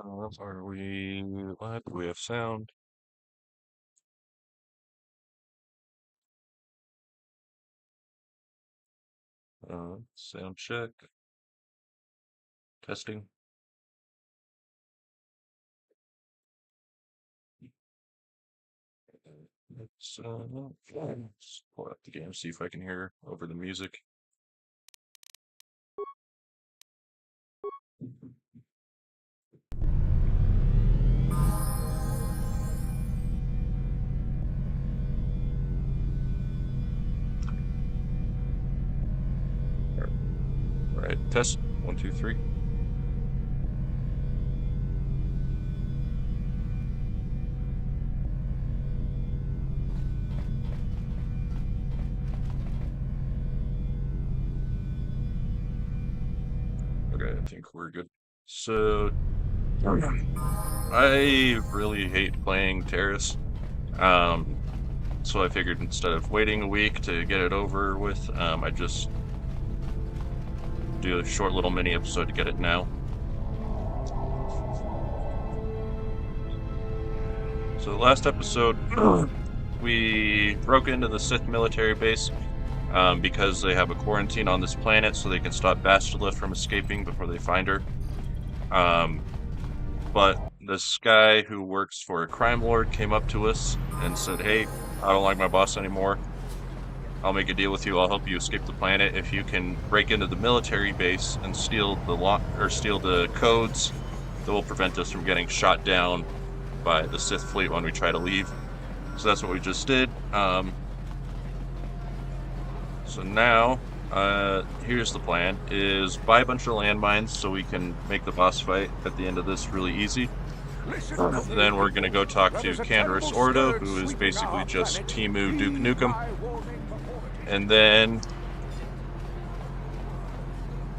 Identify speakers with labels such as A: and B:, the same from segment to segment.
A: Are we live? Do we have sound? Sound check. Testing. Let's pull up the game, see if I can hear over the music. All right, test. 1, 2, 3. Okay, I think we're good. So, I really hate playing Taris. So I figured instead of waiting a week to get it over with, I'd just do a short little mini episode to get it now. So the last episode, we broke into the Sith military base because they have a quarantine on this planet so they can stop Bastila from escaping before they find her. But this guy who works for a crime lord came up to us and said, "Hey, I don't like my boss anymore. I'll make a deal with you. I'll help you escape the planet if you can break into the military base and steal the codes that will prevent us from getting shot down by the Sith fleet when we try to leave." So that's what we just did. So now, here's the plan, is buy a bunch of landmines so we can make the boss fight at the end of this really easy. Then we're going to go talk to Canderous Ordo, who is basically just Temu Duke Nukem. And then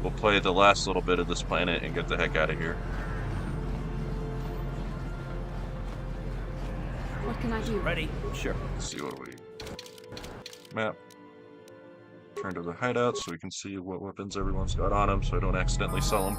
A: we'll play the last little bit of this planet and get the heck out of here.
B: What can I do?
C: Ready? Sure.
A: Let's see what we... Map. Turn to the hideout so we can see what weapons everyone's got on them so I don't accidentally sell them.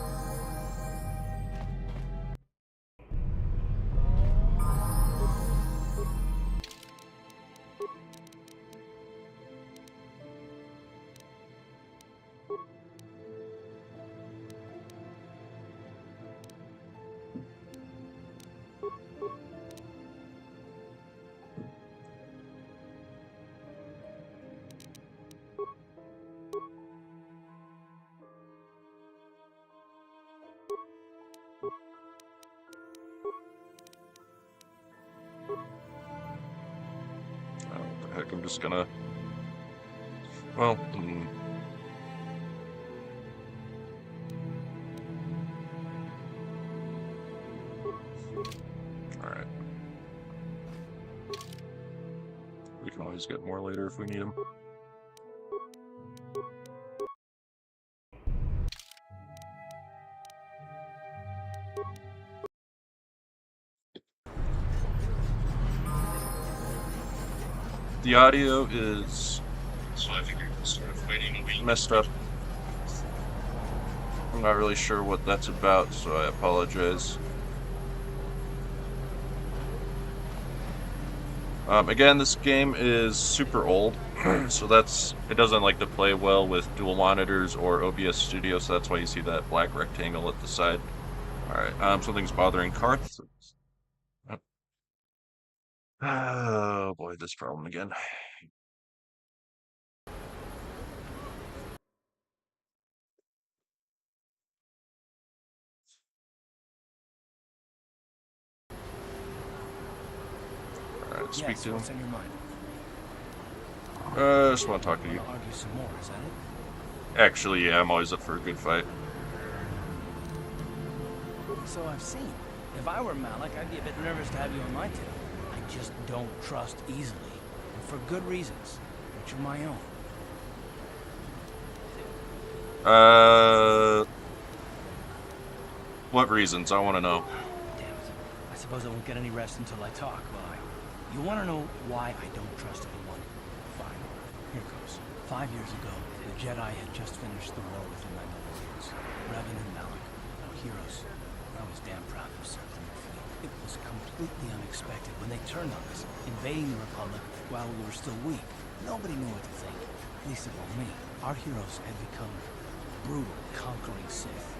A: Heck, I'm just gonna... Well... Alright. We can always get more later if we need them. The audio is, so I figured instead of waiting a week, messed up. I'm not really sure what that's about, so I apologize. Again, this game is super old, so it doesn't like to play well with dual monitors or OBS Studio, so that's why you see that black rectangle at the side. Alright, something's bothering Karth. Oh boy, this problem again. Alright, speak to him.
C: What's in your mind?
A: I just want to talk to you.
C: Argue some more, is that it?
A: Actually, yeah, I'm always up for a good fight.
C: So I've seen. If I were Malik, I'd be a bit nervous to have you on my team. I just don't trust easily. And for good reasons. Which are my own.
A: What reasons? I want to know.
C: Damn it. I suppose I won't get any rest until I talk, will I? You want to know why I don't trust anyone? Fine. Here goes. 5 years ago, the Jedi had just finished the war with the Mandalorians. Revan and Malik, heroes. I was damn proud of sir. It was completely unexpected when they turned on us, invading the Republic while we were still weak. Nobody knew what to think, least of all me. Our heroes had become brutal, conquering Sith,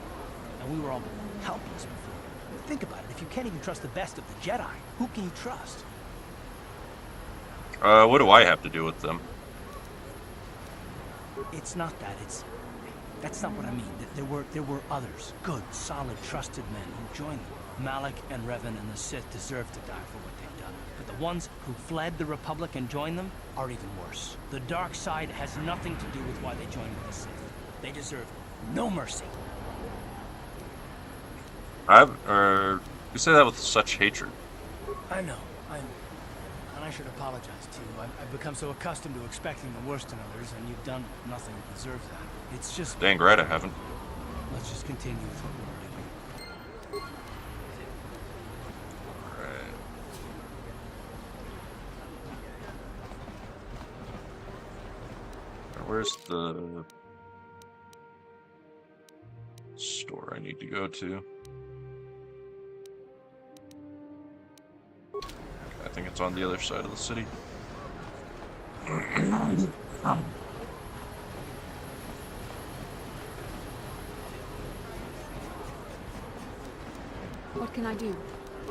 C: and we were all helpless before. Think about it, if you can't even trust the best of the Jedi, who can you trust?
A: What do I have to do with them?
C: It's not that, that's not what I mean. There were others, good, solid, trusted men who joined them. Malak and Revan and the Sith deserve to die for what they've done. But the ones who fled the Republic and joined them are even worse. The dark side has nothing to do with why they joined with the Sith. They deserve no mercy.
A: You say that with such hatred.
C: I know, and I should apologize to you. I've become so accustomed to expecting the worst in others, and you've done nothing to deserve that. It's just...
A: Dang right I haven't.
C: Let's just continue with what we were doing.
A: Alright. Where's the store I need to go to? I think it's on the other side of the city.
B: What can I do?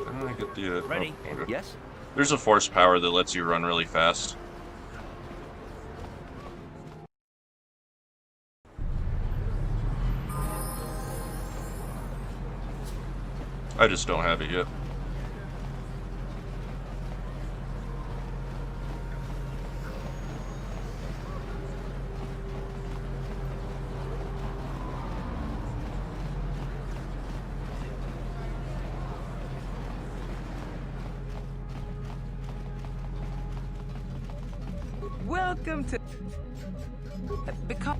A: I get the
C: Ready?
A: Oh, okay.
C: Yes?
A: There's a force power that lets you run really fast. I just don't have it yet.
D: Welcome to... Become...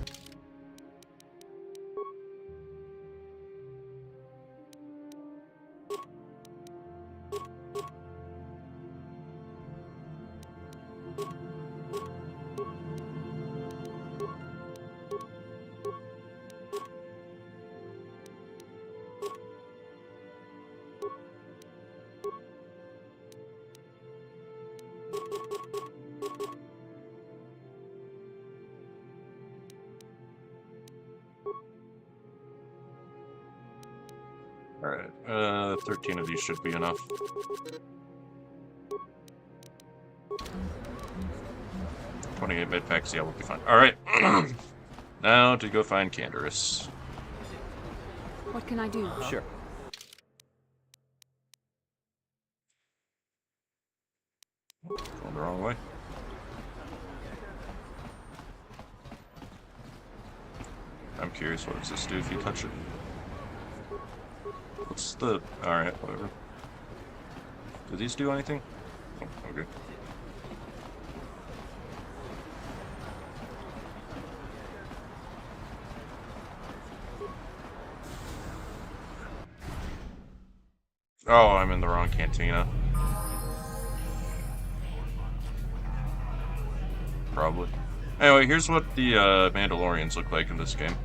A: Alright, 13 of these should be enough. $28 med packs, yeah, we'll be fine. Alright, now to go find Canderous.
B: What can I do?
C: Sure.
A: Going the wrong way. I'm curious, what does this do if you touch it? What's the... Alright, whatever. Do these do anything? Oh, okay. Oh, I'm in the wrong cantina. Probably. Anyway, here's what the Mandalorians look like in this game.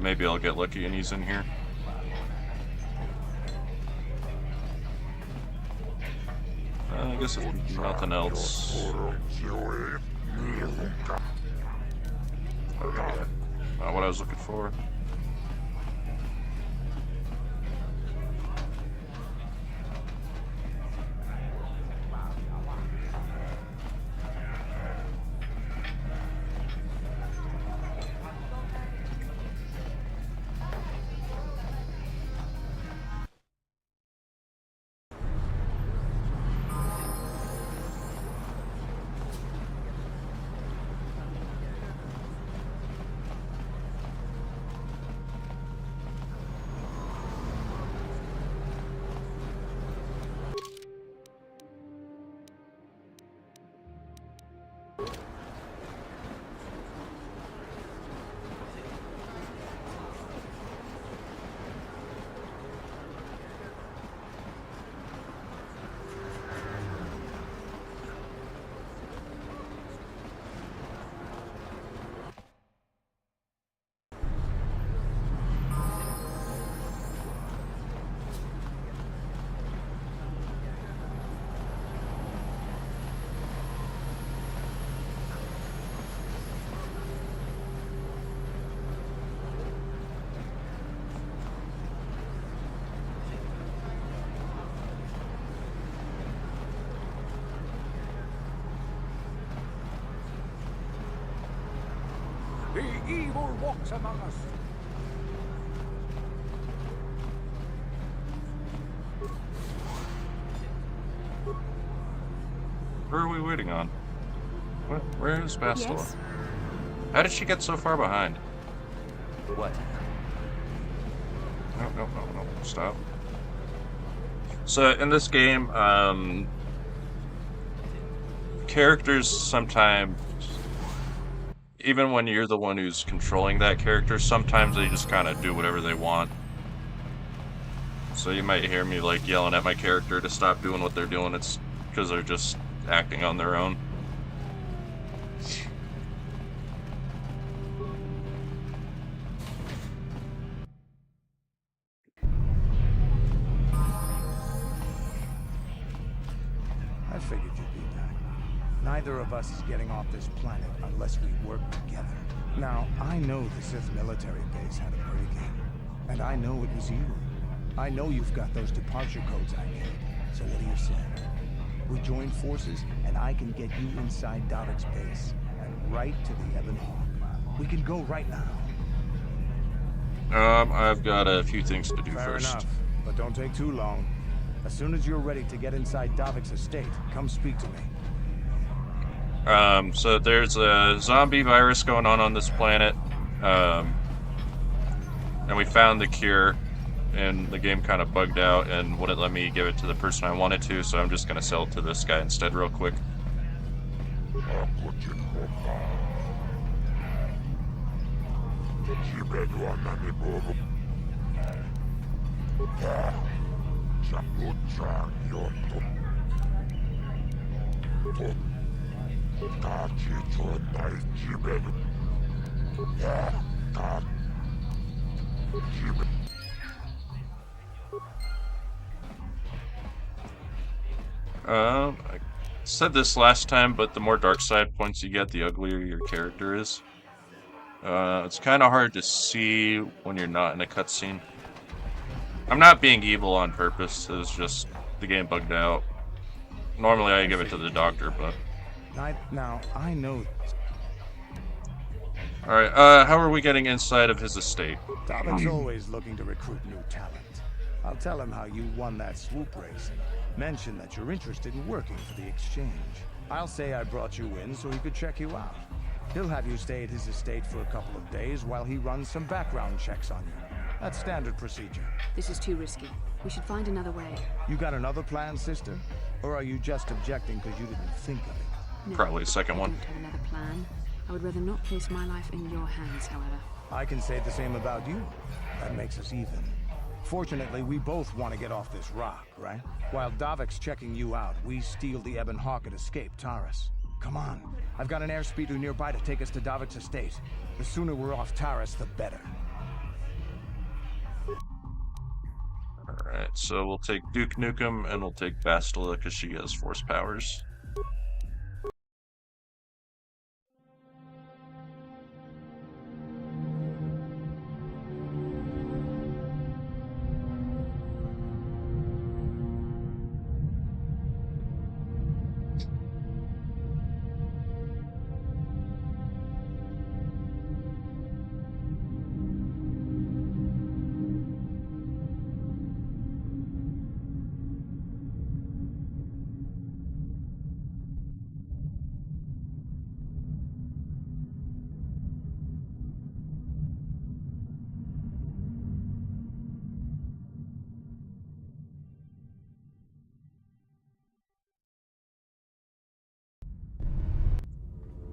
A: Maybe I'll get lucky and he's in here. I guess if nothing else. Okay. Not what I was looking for.
E: evil walks among us.
A: Who are we waiting on? Where is Bastila?
B: Yes?
A: How did she get so far behind?
C: What?
A: No, stop. So in this game, characters sometimes, even when you're the one who's controlling that character, sometimes they just kind of do whatever they want. So you might hear me like yelling at my character to stop doing what they're doing. It's because they're just acting on their own.
E: I figured you'd be back. Neither of us is getting off this planet unless we work together. Now, I know the Sith military base had a break-in, and I know it was you. I know you've got those departure codes I need. So what do you say? We join forces, and I can get you inside Davik's base, and right to the Ebon Hawk. We can go right now.
A: I've got a few things to do
E: Fair
A: first.
E: enough, but don't take too long. As soon as you're ready to get inside Davik's estate, come speak to me.
A: So there's a zombie virus going on this planet, and we found the cure, and the game kind of bugged out and wouldn't let me give it to the person I wanted to, so I'm just gonna sell it to this guy instead real quick. I said this last time, but the more dark side points you get, the uglier your character is. It's kind of hard to see when you're not in a cutscene. I'm not being evil on purpose, it's just the game bugged out. Normally I give it to the doctor, but...
E: Now, I know...
A: Alright, how are we getting inside of his estate?
E: Davik's always looking to recruit new talent. I'll tell him how you won that swoop race and mention that you're interested in working for the exchange. I'll say I brought you in so he could check you out. He'll have you stay at his estate for a couple of days while he runs some background checks on you. That's standard procedure.
B: This is too risky. We should find another way.
E: You got another plan, sister? Or are you just objecting because you didn't think of it?
B: No,
A: Probably the second
B: I
A: one.
B: don't have another plan. I would rather not place my life in your hands, however.
E: I can say the same about you. That makes us even. Fortunately, we both want to get off this rock, right? While Davik's checking you out, we steal the Ebon Hawk and escape Taris. Come on. I've got an airspeeder nearby to take us to Davik's estate. The sooner we're off Taris, the better.
A: Alright, so we'll take Duke Nukem and we'll take Bastila because she has force powers.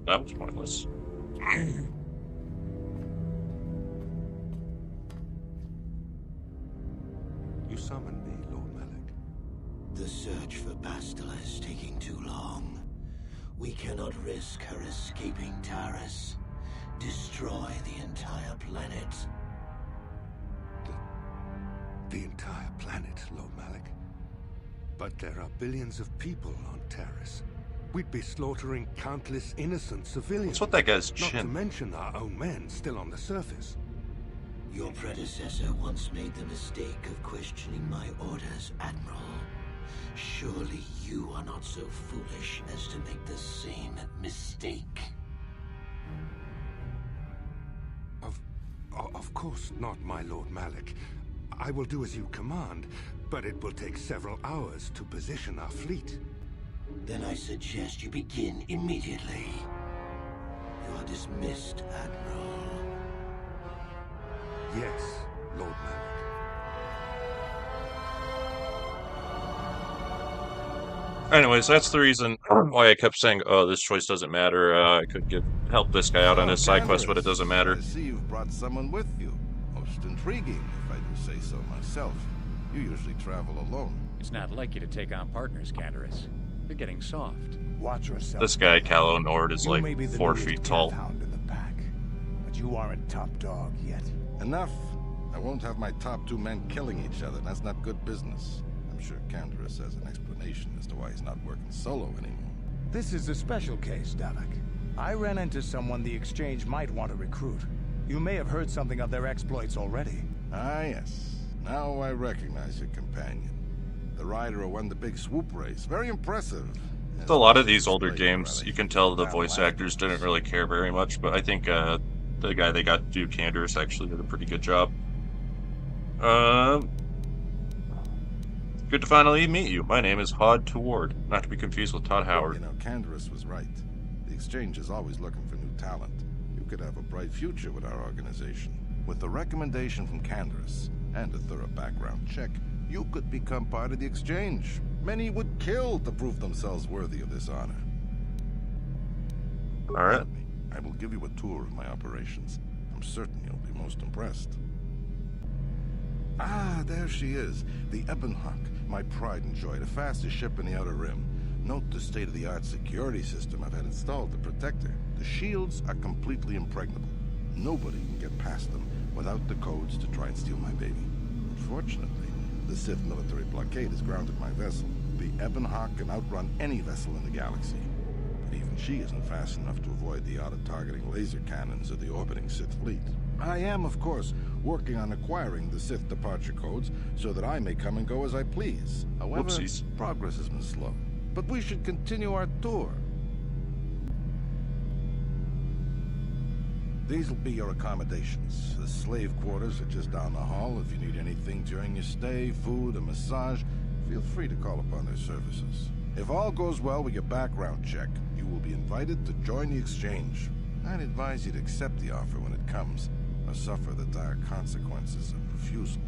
A: That was pointless.
F: You summoned me, Lord Malik.
G: The search for Bastila is taking too long. We cannot risk her escaping Taris. Destroy the entire planet.
F: The entire planet, Lord Malik. But there are billions of people on Taris. We'd be slaughtering countless innocent civilians.
A: What's with that guy's
F: Not to
A: chin?
F: mention our own men still on the surface.
G: Your predecessor once made the mistake of questioning my orders, Admiral. Surely you are not so foolish as to make the same mistake.
F: Of course not, my Lord Malik. I will do as you command, but it will take several hours to position our fleet.
G: Then I suggest you begin immediately. You are dismissed, Admiral.
F: Yes, Lord Malik.
A: Anyways, that's the reason why I kept saying, "Oh, this choice doesn't matter. I could help this guy out on his side quest, but it doesn't matter."
H: I see you've brought someone with you. Most intriguing, if I do say so myself. You usually travel alone.
I: It's not like you to take on partners, Taris. You're getting soft.
E: Watch yourself.
A: This guy, Calo Nord, is
E: You may
A: like
E: be the
A: 4
E: newest
A: feet tall.
E: hound in the pack, but you aren't top dog yet.
H: Enough. I won't have my top 2 men killing each other. That's not good business. I'm sure Candaris has an explanation as to why he's not working solo anymore.
E: This is a special case, Davik. I ran into someone the Exchange might want to recruit. You may have heard something of their exploits already.
H: Ah, yes. Now I recognize your companion. The rider who won the big swoop race. Very impressive.
A: With a lot of these older games, you can tell the voice actors didn't really care very much, but I think the guy they got to do Candaris actually did a pretty good job. Good to finally meet you. My name is Huatcheman, not to be confused with Todd Howard.
H: You know, Candaris was right. The Exchange is always looking for new talent. You could have a bright future with our organization. With the recommendation from Candaris and a thorough background check, you could become part of the Exchange. Many would kill to prove themselves worthy of this honor.
A: Alright.
H: I will give you a tour of my operations. I'm certain you'll be most impressed. Ah, there she is. The Ebonhawk, my pride and joy, the fastest ship in the Outer Rim. Note the state-of-the-art security system I've had installed to protect her. The shields are completely impregnable. Nobody can get past them without the codes to try and steal my baby. Unfortunately, the Sith military blockade has grounded my vessel. The Ebonhawk can outrun any vessel in the galaxy. But even she isn't fast enough to avoid the auto-targeting laser cannons of the orbiting Sith fleet. I am, of course, working on acquiring the Sith departure codes so that I may come and go as I please. However,
A: Whoopsies.
H: progress has been slow. But we should continue our tour. These will be your accommodations. The slave quarters are just down the hall. If you need anything during your stay, food, a massage, feel free to call upon their services. If all goes well with your background check, you will be invited to join the Exchange. I'd advise you to accept the offer when it comes, or suffer the dire consequences of refusal.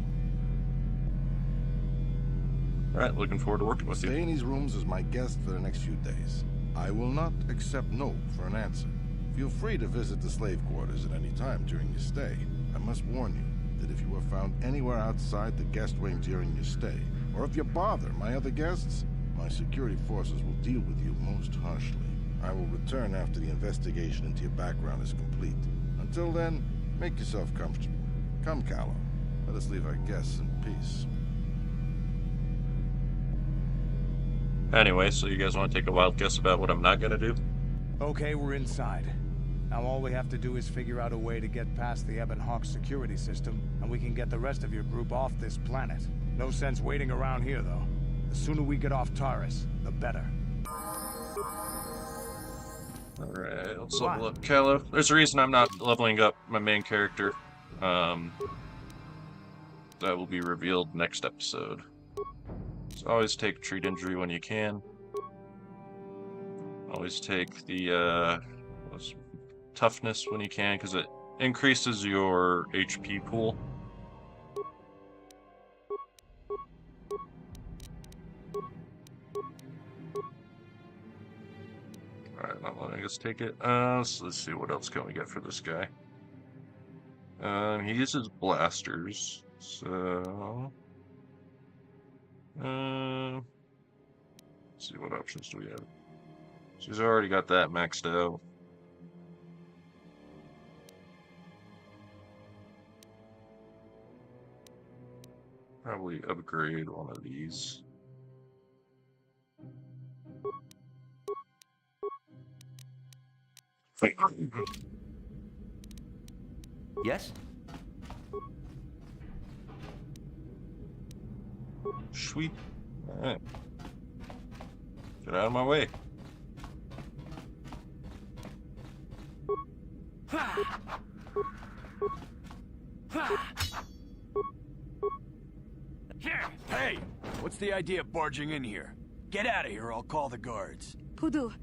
A: Alright, looking forward to working with
H: Stay
A: you.
H: in these rooms as my guest for the next few days. I will not accept no for an answer. Feel free to visit the slave quarters at any time during your stay. I must warn you that if you are found anywhere outside the guest wing during your stay, or if you bother my other guests, my security forces will deal with you most harshly. I will return after the investigation into your background is complete. Until then, make yourself comfortable. Come, Calo. Let us leave our guests in peace.
A: Anyway, so you guys want to take a wild guess about what I'm not going to do?
E: Okay, we're inside. Now all we have to do is figure out a way to get past the Ebonhawk security system, and we can get the rest of your group off this planet. No sense waiting around here, though. The sooner we get off Taris, the better.
A: Alright, let's level up Calo. There's a reason I'm not leveling up my main character. That will be revealed next episode. So always take treat injury when you can. Always take the toughness when you can, because it increases your HP pool. Alright, not letting us take it. So let's see, what else can we get for this guy? He uses blasters, so... let's see, what options do we have? So he's already got that maxed out. Probably upgrade one of these.
J: Yes?
A: Sweet. Alright. Get out of my way.
C: Hey! What's the idea of barging in here? Get out of here or I'll call the guards.
K: Pudu,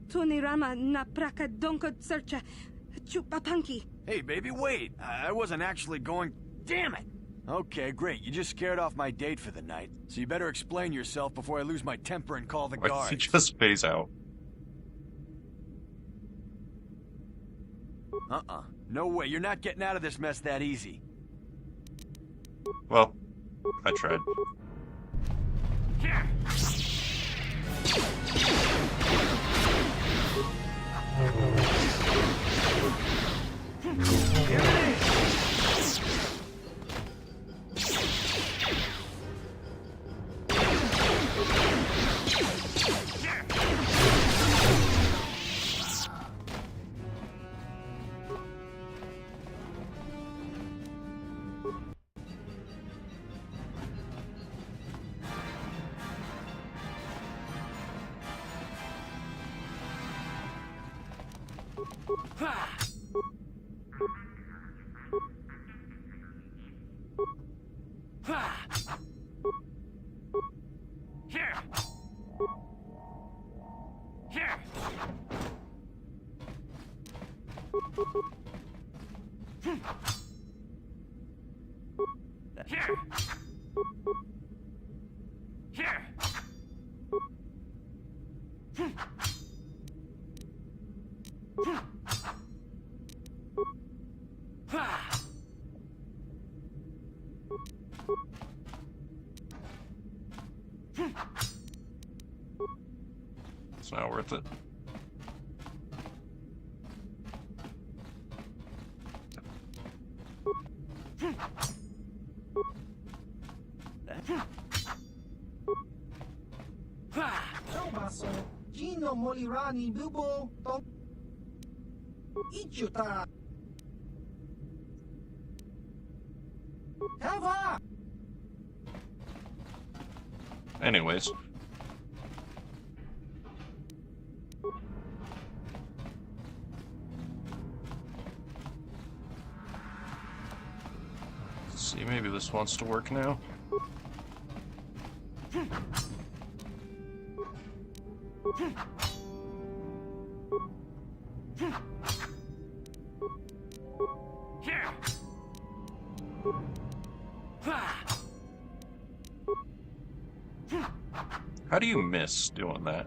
K: Tunirama na praka donko searcha chupapanki.
C: Hey, baby, wait! I wasn't actually going... Damn it! Okay, great. You just scared off my date for the night. So you better explain yourself before I lose my temper and call the
A: Why
C: guards.
A: does he just phase out?
C: No way. You're not getting out of this mess that easy.
A: Well, I tried. It's not worth it.
E: Gino Molirani Bubo Ichuta Hava.
A: Anyways. Let's see, maybe this wants to work now. How do you miss doing that?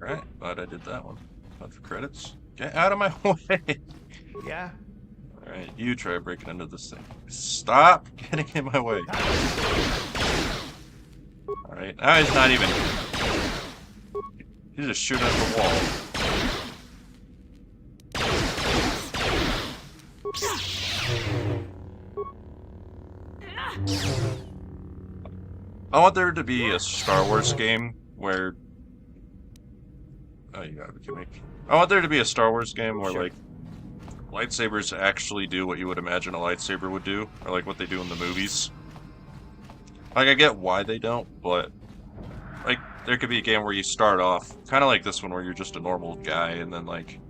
A: Alright, glad I did that one. Not for credits. Get out of my way!
E: Yeah?
A: Alright, you try breaking into this thing. Stop getting in my way. Alright, now he's not even... He's just shooting at the wall. I want there to be a Star Wars game where... Oh, you gotta be kidding me. I want there to be a Star Wars game where, like, lightsabers actually do what you would imagine a lightsaber would do, or like what they do in the movies. Like, I get why they don't, but like there could be a game where you start off kind of like this one where you're just a normal guy and then like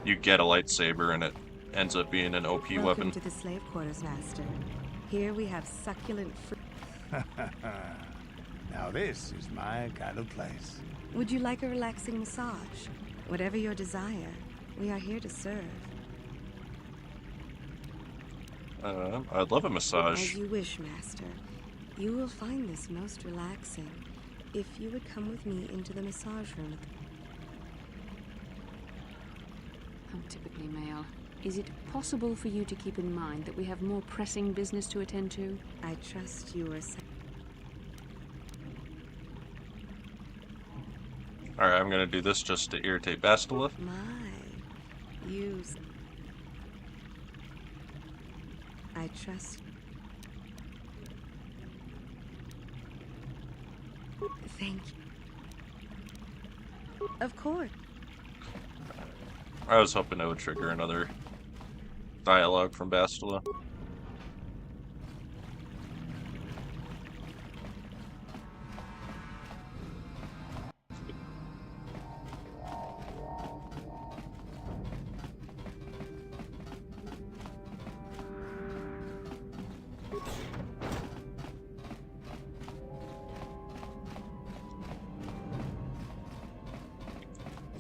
A: you get a lightsaber and it ends up being an OP weapon.
K: Welcome to the slave quarters, Master. Here we have succulent fruit.
E: Now this is my kind of place.
K: Would you like a relaxing massage? Whatever your desire, we are here to serve.
A: I'd love a massage.
K: As you wish, Master. You will find this most relaxing if you would come with me into the massage room.
B: How typically male. Is it possible for you to keep in mind that we have more pressing business to attend to?
K: I trust you are...
A: Alright, I'm gonna do this just to irritate Bastila.
K: My, I trust. Thank you. Of course.
A: I was hoping it would trigger another dialogue from Bastila.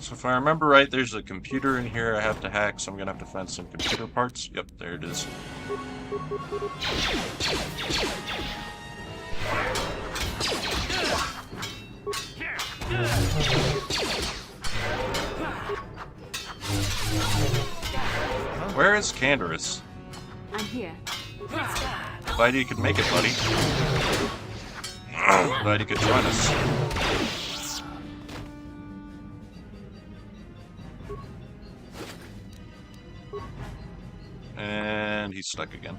A: So if I remember right, there's a computer in here I have to hack, so I'm gonna have to find some computer parts. Yep, there it is. Where is Candaris?
B: I'm here.
A: Glad you could make it, buddy. Glad you could join us. And he's stuck again.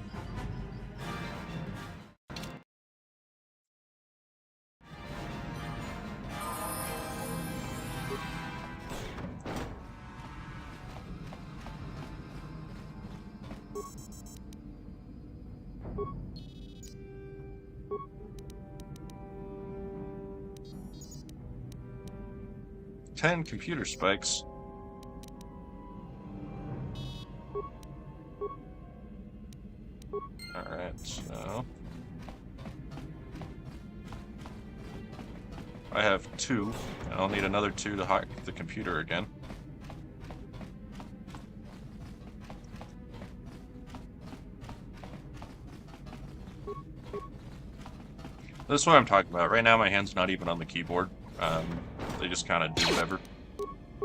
A: Ten computer spikes. Alright, so I have 2. I'll need another 2 to hack the computer again. This is what I'm talking about. Right now my hand's not even on the keyboard. They just kind of do whatever.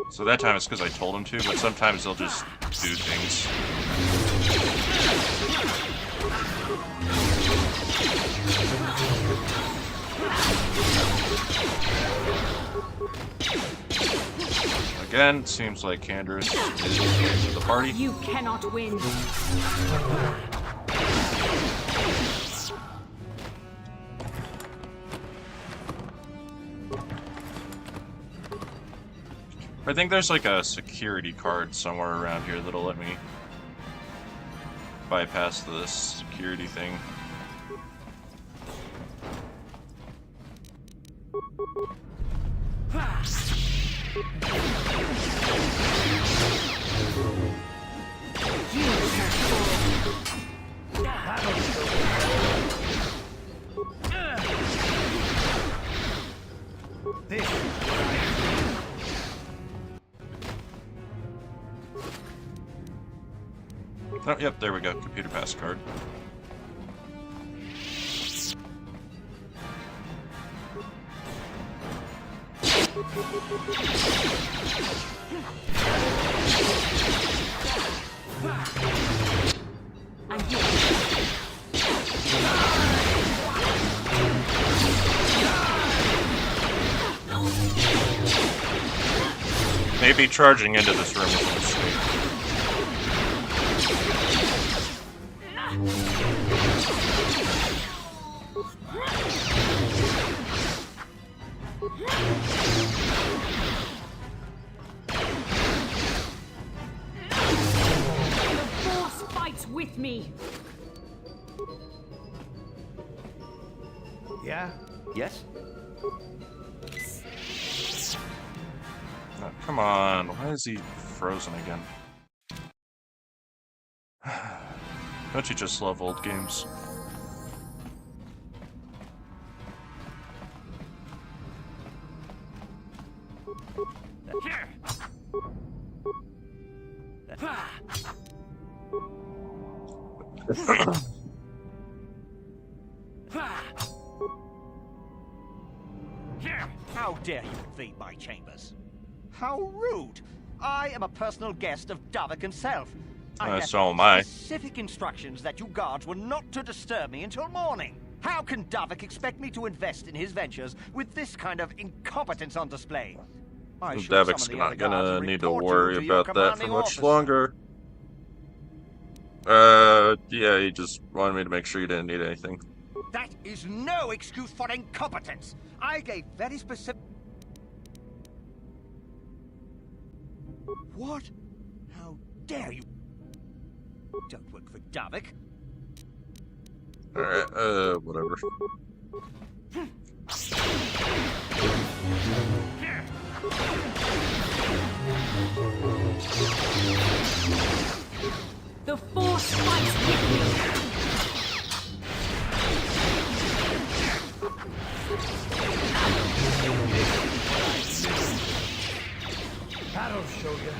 A: So that time it's because I told them to, but sometimes they'll just do things. Again, seems like Candaris is the party.
B: You cannot win.
A: I think there's like a security card somewhere around here that'll let me bypass this security thing. Oh, yep, there we go. Computer pass card.
B: I'm here.
A: Maybe charging into this room was a mistake.
B: With me.
J: Yeah? Yes?
A: Oh, come on, why is he frozen again? Don't you just love old games?
J: How dare you invade my chambers? How rude! I am a personal guest of Davik himself.
A: So am I.
J: Specific instructions that you guards were not to disturb me until morning. How can Davik expect me to invest in his ventures with this kind of incompetence on display? I should
A: Davik's
J: summon the other
A: not
J: guards
A: gonna
J: and
A: need to
J: report you
A: worry
J: to your
A: about that for
J: commanding
A: much
J: officer.
A: longer. Yeah, he just wanted me to make sure you didn't need anything.
J: That is no excuse for incompetence. I gave very specific... What? How dare you? Don't work for Davik.
A: Alright, whatever.
L: The Force fights with you!
E: That'll show you.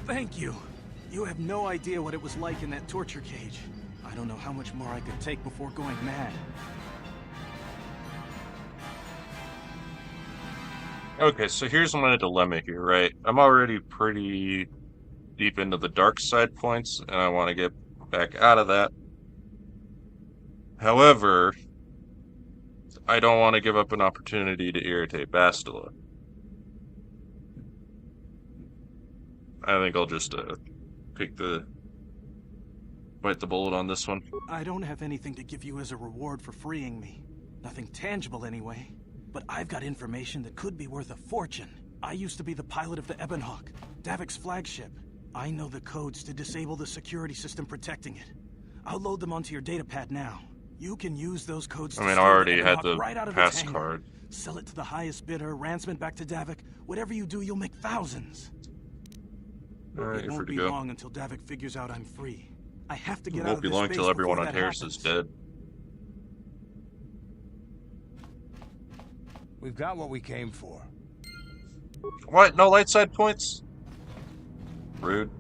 C: Thank you. You have no idea what it was like in that torture cage. I don't know how much more I could take before going mad.
A: Okay, so here's my dilemma here, right? I'm already pretty deep into the dark side points, and I want to get back out of that. However, I don't want to give up an opportunity to irritate Bastila. I think I'll just bite the bullet on this one.
C: I don't have anything to give you as a reward for freeing me. Nothing tangible anyway. But I've got information that could be worth a fortune. I used to be the pilot of the Ebonhawk, Davik's flagship. I know the codes to disable the security system protecting it. I'll load them onto your datapad now. You can use those codes to
A: I
C: steal
A: already
C: the
A: had
C: Ebonhawk
A: the
C: right out of
A: pass
C: its hangar.
A: card.
C: Sell it to the highest bidder, ransom it back to Davik. Whatever you do, you'll make thousands.
A: Alright,
C: It
A: you're
C: won't
A: free
C: be
A: to go.
C: long until Davik figures out I'm free. I have to
A: It
C: get out
A: won't
C: of
A: be
C: this
A: long
C: space
A: till everyone
C: before
A: on
C: that
A: Taris
C: happens.
A: is dead.
E: We've got what we came for.
A: What? No light side points? Rude.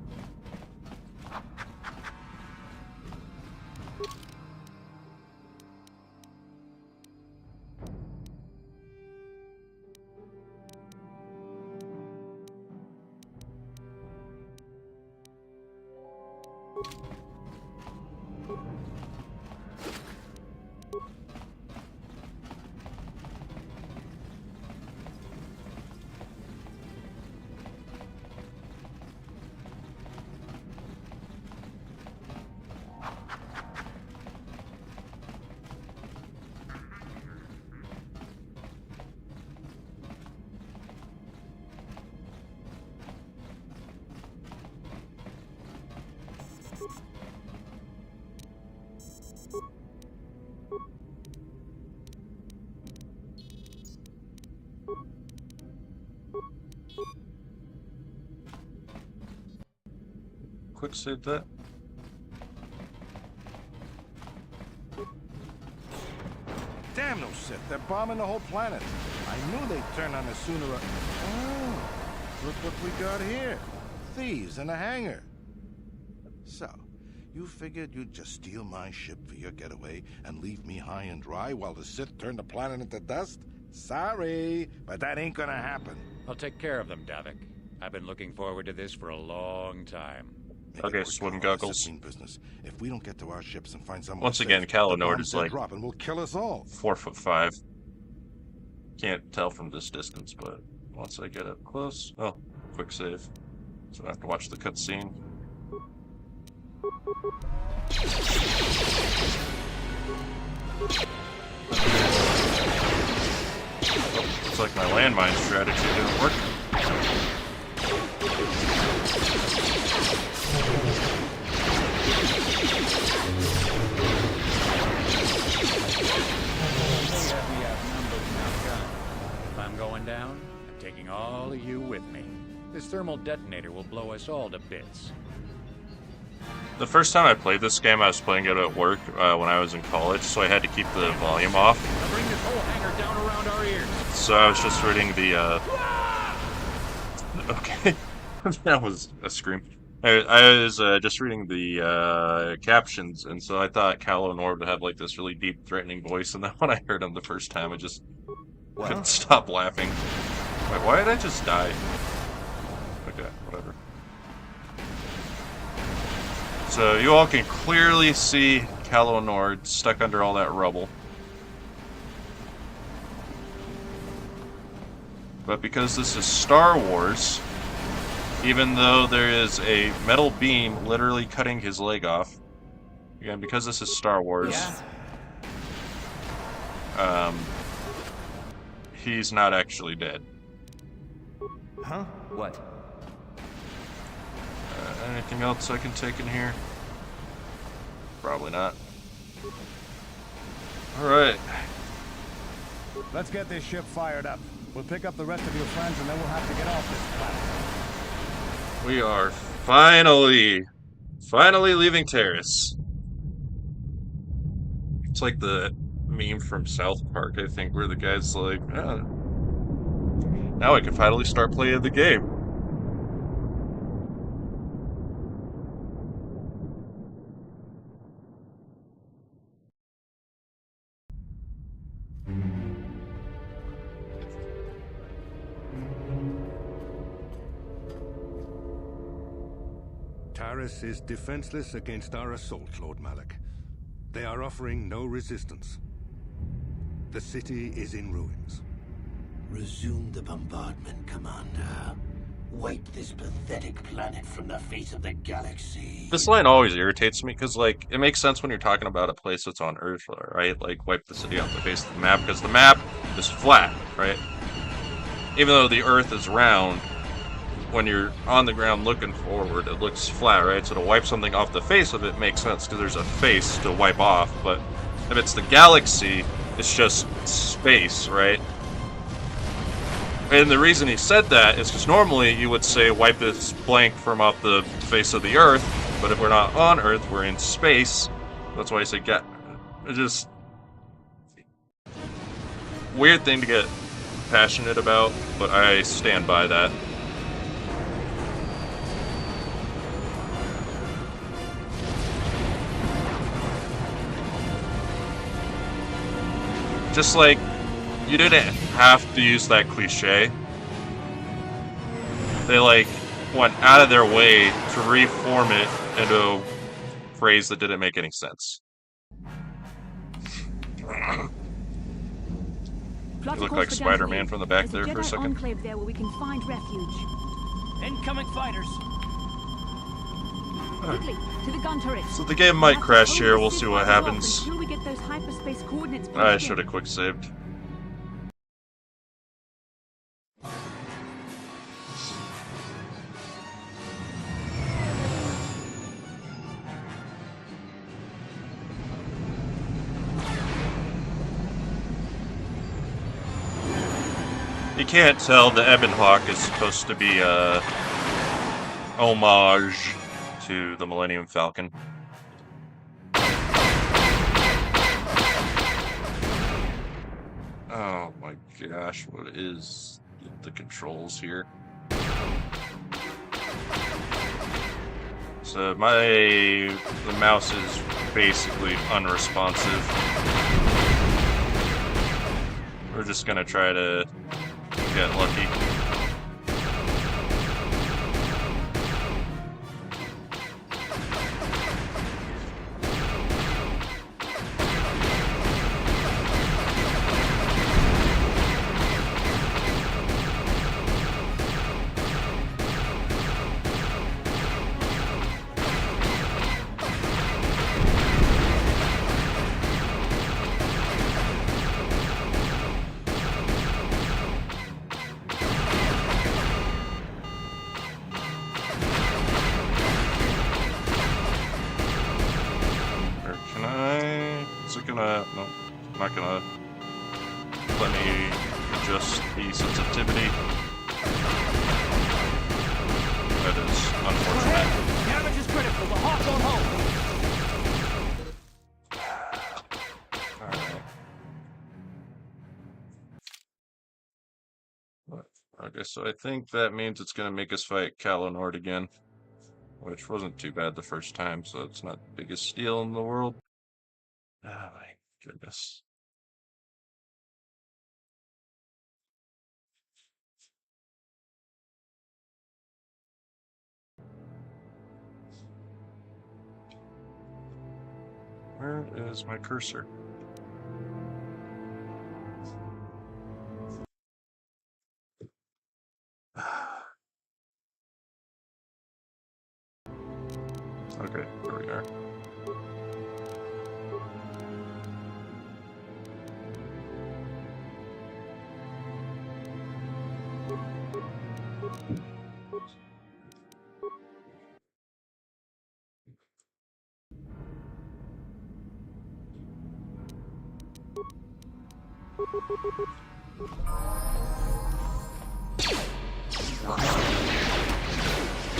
A: Quick save that.
H: Damn those Sith, they're bombing the whole planet. I knew they'd turn on us sooner or... Oh, look what we got here. Thieves in a hangar. So, you figured you'd just steal my ship for your getaway and leave me high and dry while the Sith turn the planet into dust? Sorry, but that ain't gonna happen.
I: I'll take care of them, Davik. I've been looking forward to this for a long time.
A: Okay, swim goggles.
H: Business. If we don't get to our ships and find someone
A: Once
H: safe,
A: again,
H: the
A: Kalinord
H: bombs
A: is
H: they'll
A: like
H: drop and will kill us all.
A: 4'5". Can't tell from this distance, but once I get up close, oh, quick save. So I have to watch the cutscene. Oh, looks like my landmine strategy didn't work.
I: I'm going down, I'm taking all of you with me. This thermal detonator will blow us all to bits.
A: The first time I played this game, I was playing it at work when I was in college, so I had to keep the volume off.
I: Now bring this whole hangar down around our ears.
A: So I was just reading the, Okay, that was a scream. I was just reading the captions, and so I thought KOTOR would have like this really deep, threatening voice, and then when I heard him the first time, I just couldn't stop laughing. Wait, why did I just die? Okay, whatever. So you all can clearly see KOTOR stuck under all that rubble. But because this is Star Wars, even though there is a metal beam literally cutting his leg off, again, because this is Star Wars, he's not actually dead.
E: Huh?
C: What?
A: Anything else I can take in here? Probably not. Alright.
E: Let's get this ship fired up. We'll pick up the rest of your friends and then we'll have to get off this planet.
A: We are finally leaving Taris. It's like the meme from South Park, I think, where the guy's like, oh, now I can finally start playing the game.
F: Taris is defenseless against our assault, Lord Malik. They are offering no resistance. The city is in ruins.
G: Resume the bombardment, Commander. Wipe this pathetic planet from the face of the galaxy.
A: This line always irritates me, because, like, it makes sense when you're talking about a place that's on Earth, right? Like, wipe the city off the face of the map, because the map is flat, right? Even though the Earth is round, when you're on the ground looking forward, it looks flat, right? So to wipe something off the face of it makes sense, because there's a face to wipe off, but if it's the galaxy, it's just space, right? And the reason he said that is because normally you would say wipe this blank from off the face of the Earth, but if we're not on Earth, we're in space. That's why I say get. It's just weird thing to get passionate about, but I stand by that. Just like, you didn't have to use that cliche. They, like, went out of their way to reform it into a phrase that didn't make any sense. You look like Spider-Man from the back there for a second.
B: Enclave there where we can find refuge.
C: Incoming fighters.
B: Quickly, to the gun turret.
A: So the game might crash here, we'll see what happens.
B: Until we get those hyperspace coordinates.
A: I should have quick saved. You can't tell the Ebon Hawk is supposed to be a homage to the Millennium Falcon. Oh my gosh, what is the controls here? So the mouse is basically unresponsive. We're just gonna try to get lucky. adjust the sensitivity. That is unfortunate.
J: Damage is critical. The Hawk won't hold.
A: Alright. Okay, so I think that means it's going to make us fight Kalonord again, which wasn't too bad the first time, so it's not the biggest deal in the world. Oh my goodness. Where is my cursor? Okay, there we are.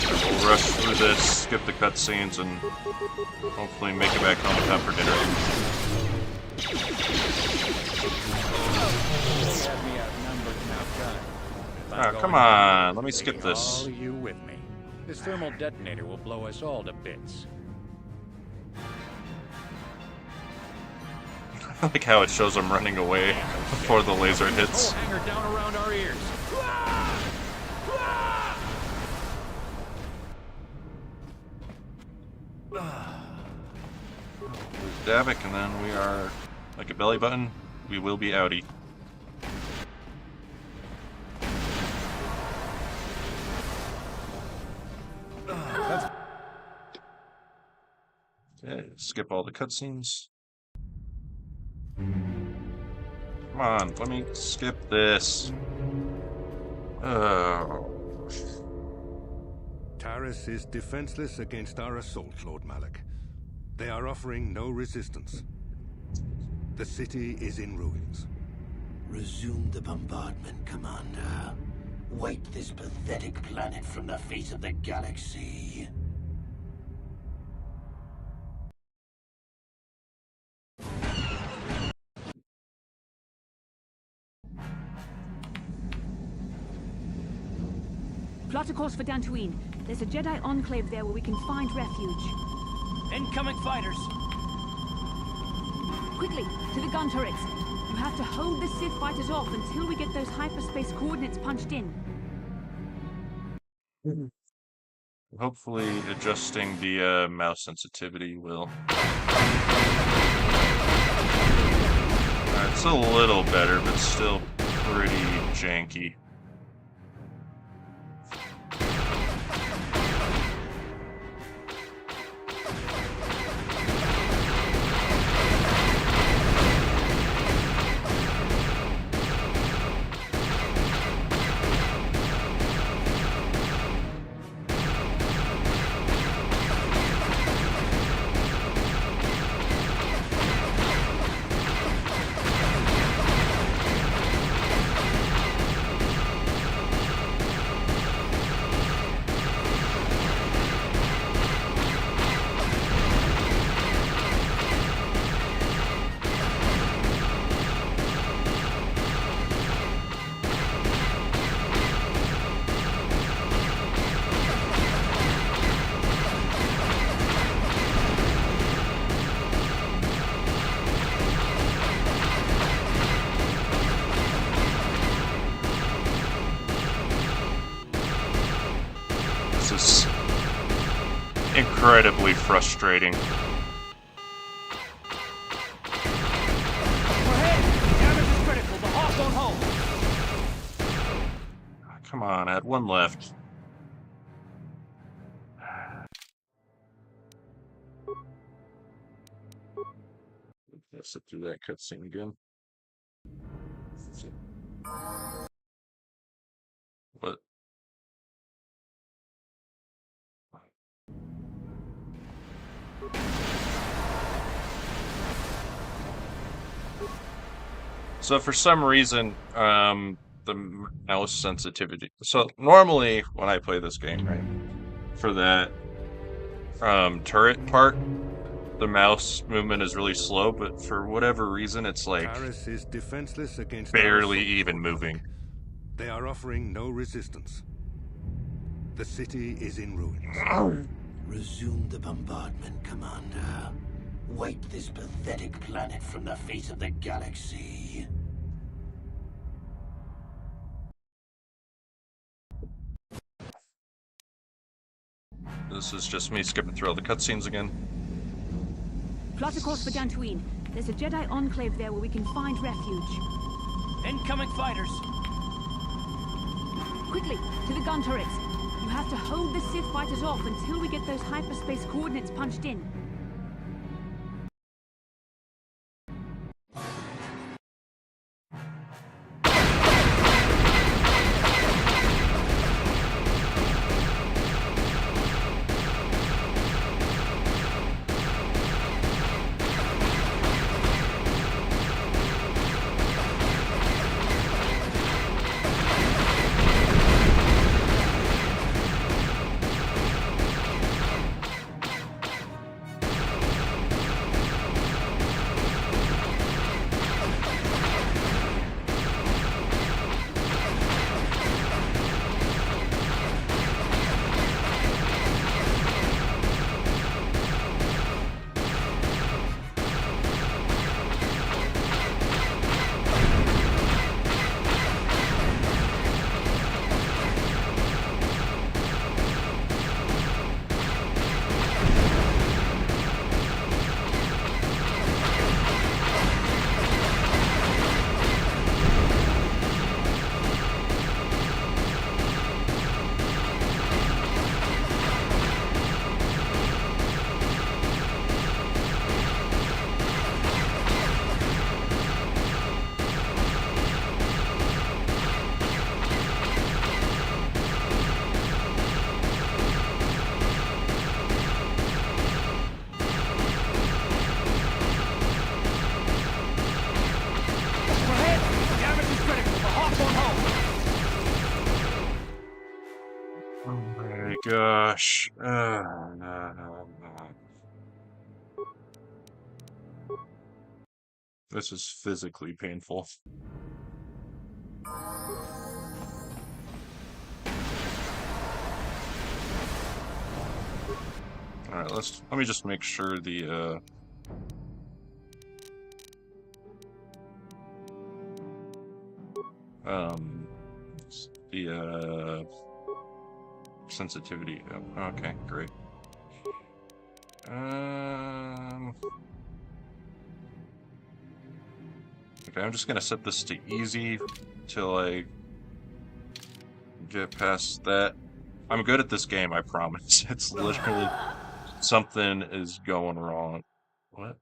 A: We'll rush through this, skip the cutscenes, and hopefully make it back home in time for dinner. Oh, come on, let me skip this.
I: All of you with me. This thermal detonator will blow us all to bits.
A: I like how it shows him running away before the laser hits.
I: Hang her down around our ears.
A: Davik, and then we are like a belly button. We will be outie. Okay, skip all the cutscenes. Come on, let me skip this. Oh.
F: Taris is defenseless against our assault, Lord Malik. They are offering no resistance. The city is in ruins.
G: Resume the bombardment, Commander. Wipe this pathetic planet from the face of the galaxy.
B: Plot a course for Dantooine. There's a Jedi enclave there where we can find refuge.
J: Incoming fighters.
B: Quickly, to the gun turrets. You have to hold the Sith fighters off until we get those hyperspace coordinates punched in.
A: Hopefully adjusting the mouse sensitivity will. It's a little better, but still pretty janky. This is incredibly frustrating.
J: We're hit. Damage is critical. The Hawk won't hold.
A: Come on, I had one left. Let's sit through that cutscene again. What? So for some reason, the mouse sensitivity. So normally when I play this game, right, for that turret part, the mouse movement is really slow, but for whatever reason, it's like
F: Taris is defenseless against
A: barely
F: our
A: even moving.
F: They are offering no resistance. The city is in ruins.
G: Resume the bombardment, Commander. Wipe this pathetic planet from the face of the galaxy.
A: This is just me skipping through all the cutscenes again.
L: Plot a course for Dantooine. There's a Jedi enclave there where we can find refuge.
C: Incoming fighters!
L: Quickly, to the gun turrets. You have to hold the Sith fighters off until we get those hyperspace coordinates punched in.
A: Gosh. This is physically painful. Alright, let me just make sure the sensitivity. Oh, okay, great. Okay, I'm just gonna set this to easy till I get past that. I'm good at this game, I promise. It's literally something is going wrong. What?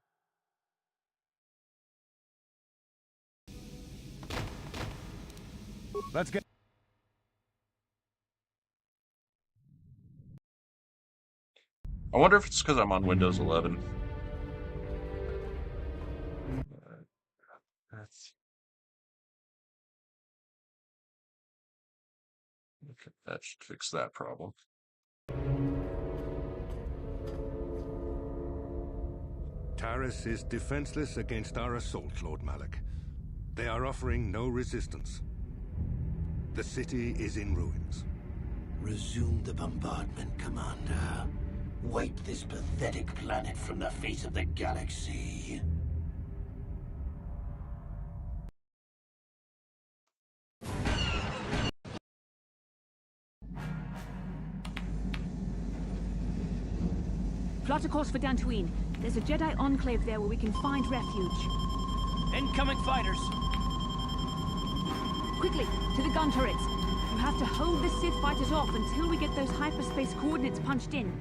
E: Let's get.
A: I wonder if it's because I'm on Windows 11. Okay, that should fix that problem.
F: Taris is defenseless against our assault, Lord Malak. They are offering no resistance. The city is in ruins.
G: Resume the bombardment, Commander. Wipe this pathetic planet from the face of the galaxy.
L: Plot a course for Dantooine. There's a Jedi enclave there where we can find refuge.
C: Incoming fighters!
L: Quickly, to the gun turrets. You have to hold the Sith fighters off until we get those hyperspace coordinates punched in.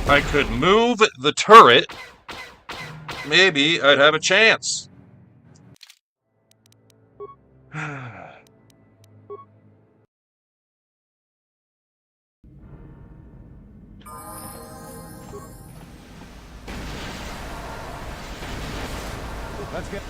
A: I could move the turret, maybe I'd have a chance.
E: Let's get...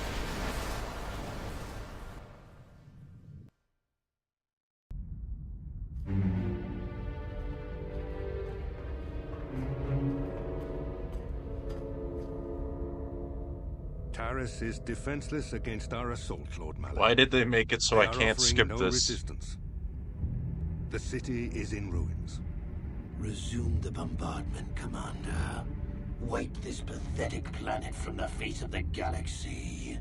F: Taris is defenseless against our assault, Lord Malik.
A: Why did they make it so
F: They
A: I
F: are
A: can't
F: offering
A: skip
F: no
A: this?
F: resistance. The city is in ruins.
G: Resume the bombardment, Commander. Wipe this pathetic planet from the face of the galaxy.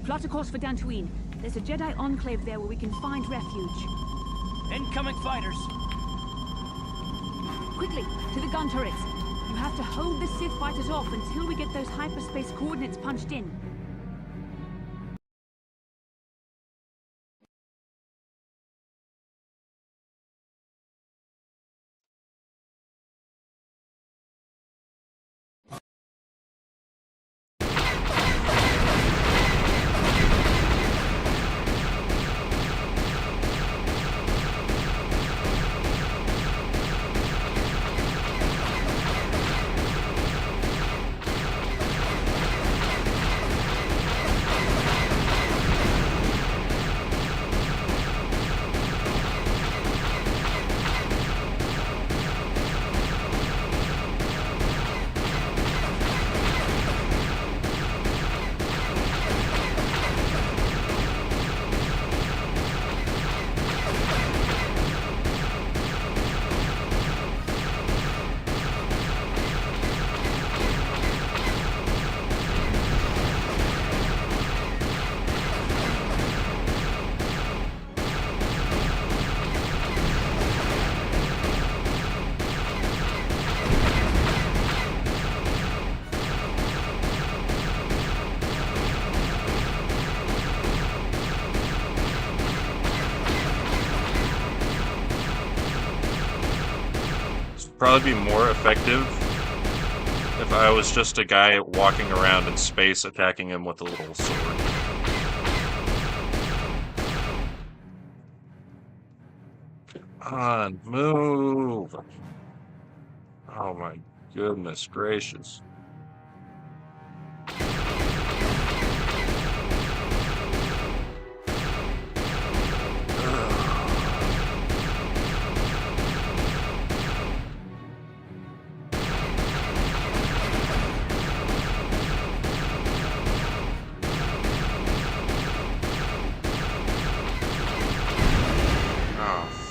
L: Plot a course for Dantooine. There's a Jedi enclave there where we can find refuge.
C: Incoming fighters!
L: Quickly, to the gun turrets. You have to hold the Sith fighters off until we get those hyperspace coordinates punched in.
A: Probably be more effective if I was just a guy walking around in space attacking him with a little sword. Come on, move! Oh my goodness gracious.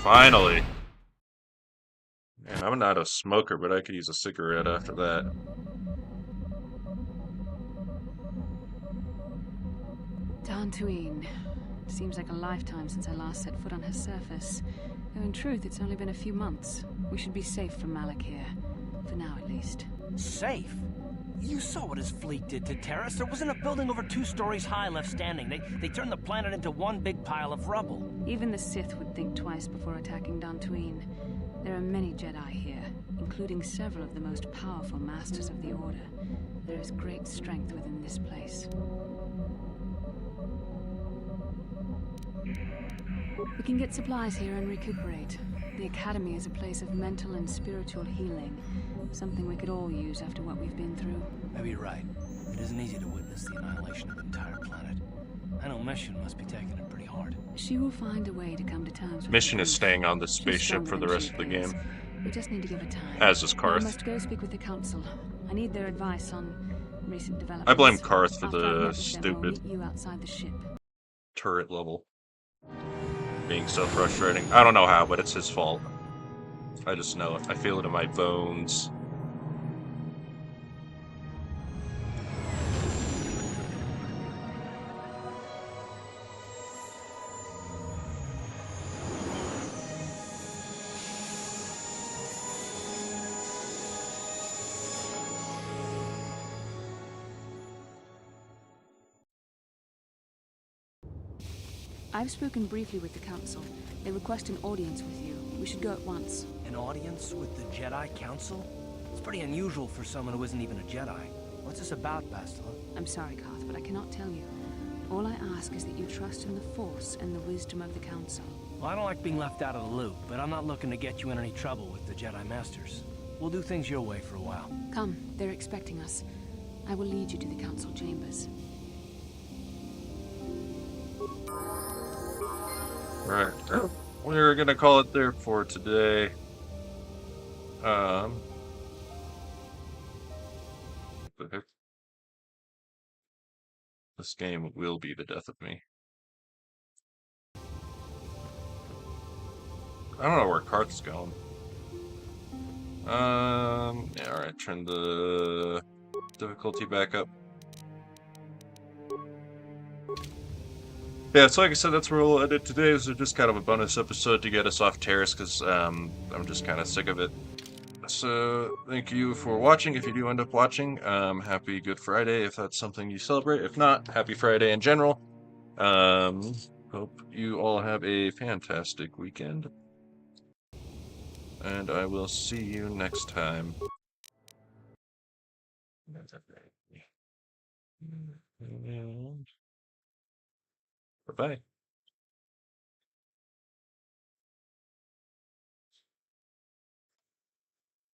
A: Finally. Man, I'm not a smoker, but I could use a cigarette after that.
B: Dantooine. Seems like a lifetime since I last set foot on her surface. Though in truth, it's only been a few months. We should be safe from Malik here. For now, at least.
C: Safe? You saw what his fleet did to Taris. There wasn't a building over 2 stories high left standing. They turned the planet into one big pile of rubble.
B: Even the Sith would think twice before attacking Dantooine. There are many Jedi here, including several of the most powerful masters of the Order. There is great strength within this place. We can get supplies here and recuperate. The Academy is a place of mental and spiritual healing. Something we could all use after what we've been through.
C: Maybe you're right. It isn't easy to witness the annihilation of an entire planet. I know Mission must be taking it pretty hard.
B: She will find a way to come to terms with
A: Mission
B: her
A: is
B: grief.
A: staying on the
B: She's
A: spaceship
B: stronger
A: for the
B: than
A: rest
B: she
A: of the
B: appears.
A: game.
B: We just need to give her time.
A: As is
B: I
A: Karth.
B: must go speak with the Council. I need their advice on recent developments.
A: I blame Karth for
B: After I've
A: the
B: met with them, I'll
A: stupid
B: meet you outside the ship.
A: turret level being so frustrating. I don't know how, but it's his fault. I just know it. I feel it in my bones.
B: I've spoken briefly with the Council. They request an audience with you. We should go at once.
C: An audience with the Jedi Council? It's pretty unusual for someone who isn't even a Jedi. What's this about, Bastila?
B: I'm sorry, Carth, but I cannot tell you. All I ask is that you trust in the Force and the wisdom of the Council.
C: Well, I don't like being left out of the loop, but I'm not looking to get you in any trouble with the Jedi Masters. We'll do things your way for a while.
B: Come, they're expecting us. I will lead you to the Council chambers.
A: Right. We're gonna call it there for today. What the heck? This game will be the death of me. I don't know where Karth's going. Yeah, alright, turn the difficulty back up. Yeah, so like I said, that's where we'll end it today. This is just kind of a bonus episode to get us off Taris, because I'm just kind of sick of it. So, thank you for watching. If you do end up watching, happy Good Friday if that's something you celebrate. If not, happy Friday in general. Hope you all have a fantastic weekend. And I will see you next time. Bye-bye.